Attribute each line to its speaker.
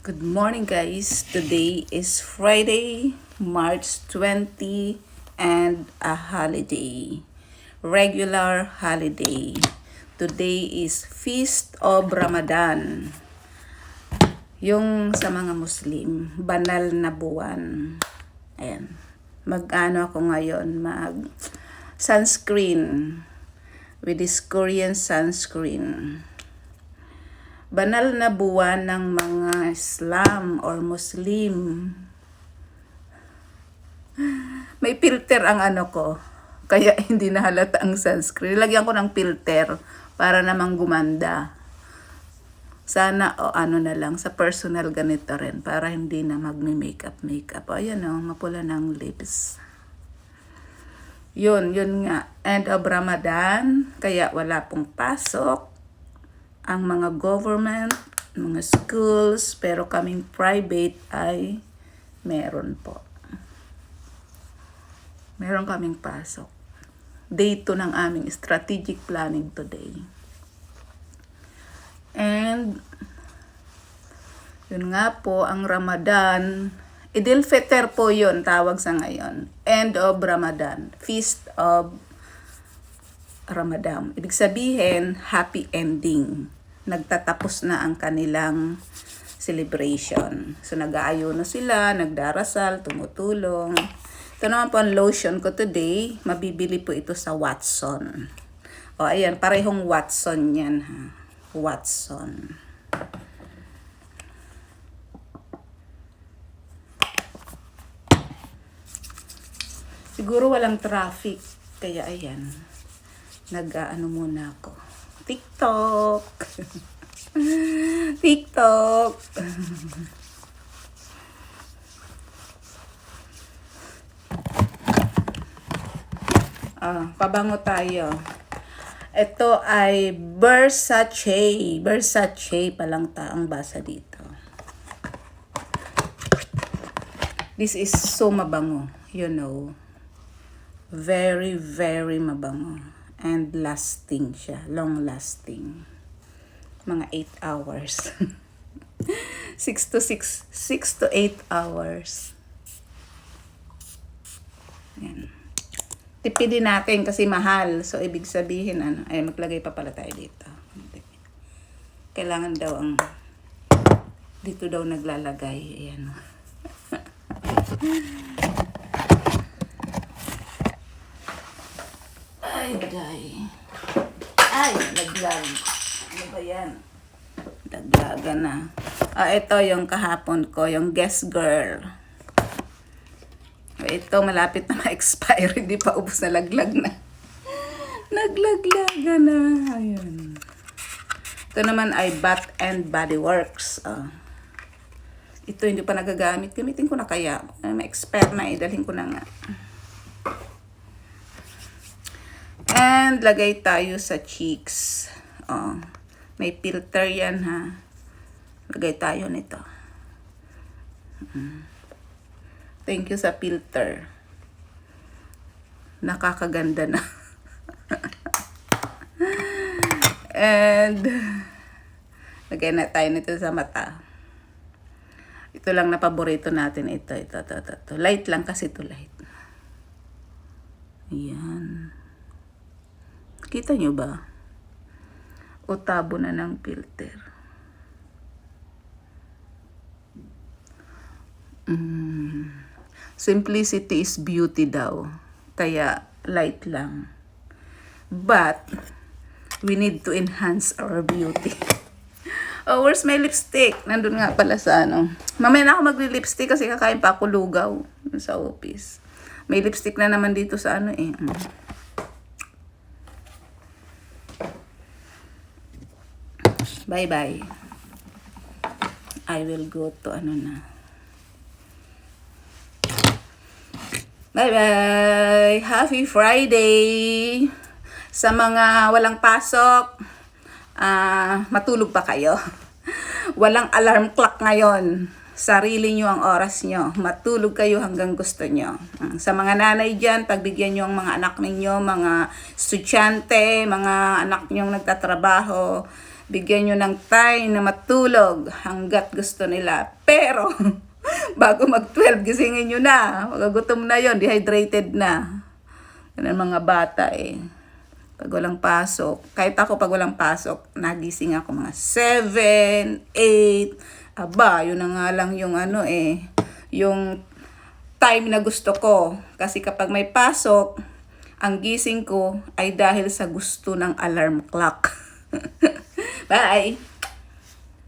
Speaker 1: Good morning, guys. Today is Friday, March 20, and a holiday. Regular holiday. Today is Feast of Ramadan. Yung sa mga Muslim, banal na buwan. Ayan. Mag-ano ako ngayon, sunscreen. With this Korean sunscreen. Banal na buwan ng mga Islam or Muslim. May filter ang ano ko, kaya hindi na halata ang sunscreen. Lagyan ko ng filter para namang gumanda. Sana ano na lang, sa personal ganito rin, para hindi na magme-makeup. Ayan mapula ng lips. Yun nga. End of Ramadan, kaya wala pong pasok ang mga government, mga schools, pero kaming private ay meron po. Meron kaming pasok. Day 2 ng aming strategic planning today. And yun nga po, ang Ramadan, Idil Fitr po yun, tawag sa ngayon. End of Ramadan. Feast of Ramadan. Ibig sabihin, happy ending. Nagtatapos na ang kanilang celebration. So, nag-aayuno sila, nagdarasal, tumutulong. Ito naman po ang lotion ko today. Mabibili po ito sa Watson. O, ayan, parehong Watson yan, ha. Watson. Siguro walang traffic. Kaya, ayan. Nag-ano muna ako. TikTok. TikTok. Pabango tayo. Ito ay Versace. Versace pa lang ang basa dito. This is so mabango, you know. Very, very mabango. And lasting siya. Long lasting. Mga 8 hours. 6 to 8 hours. Yan. Tipidin natin kasi mahal. So, ibig sabihin, ay maglagay pa pala tayo dito. Kailangan daw dito daw naglalagay. Ayan. Ay, naglag. Ano ba yan? Naglaga na. Ito yung kahapon ko, yung Guess Girl. Ito, malapit na ma-expire. Hindi pa ubos na, laglag na. Naglaglaga na. Ayun. Ito naman ay Bath and Body Works. Ito hindi pa nagagamit. Gamitin ko na kaya. Ma-expire na, idalhin ko na nga. And lagay tayo sa cheeks. May filter yan, ha. Lagay tayo nito. Thank you sa filter. Nakakaganda na. And lagay na tayo nito sa mata. Ito lang na paborito natin. Ito. Light lang kasi ito, light. Ayan. Kita nyo ba? O tabo na ng filter. Simplicity is beauty daw. Kaya light lang. But we need to enhance our beauty. Oh, where's my lipstick? Nandun nga pala sa Mamaya na ako magli-lipstick kasi kakain pa ako lugaw sa office. May lipstick na naman dito sa Bye-bye. I will go to na. Bye-bye. Happy Friday. Sa mga walang pasok, matulog pa kayo. Walang alarm clock ngayon. Sarili nyo ang oras nyo. Matulog kayo hanggang gusto nyo. Sa mga nanay dyan, pagbigyan nyo ang mga anak ninyo, mga estudyante, mga anak nyong nagtatrabaho, Bigyan nyo ng time na matulog hanggat gusto nila. Pero, bago mag-12, gisingin nyo na. Magagutom na yon, dehydrated na. Ganun mga bata eh. Pag walang pasok, kahit ako pag walang pasok, nagising ako mga 7, 8. Aba, yun na nga lang yung yung time na gusto ko. Kasi kapag may pasok, ang gising ko ay dahil sa gusto ng alarm clock. Bye!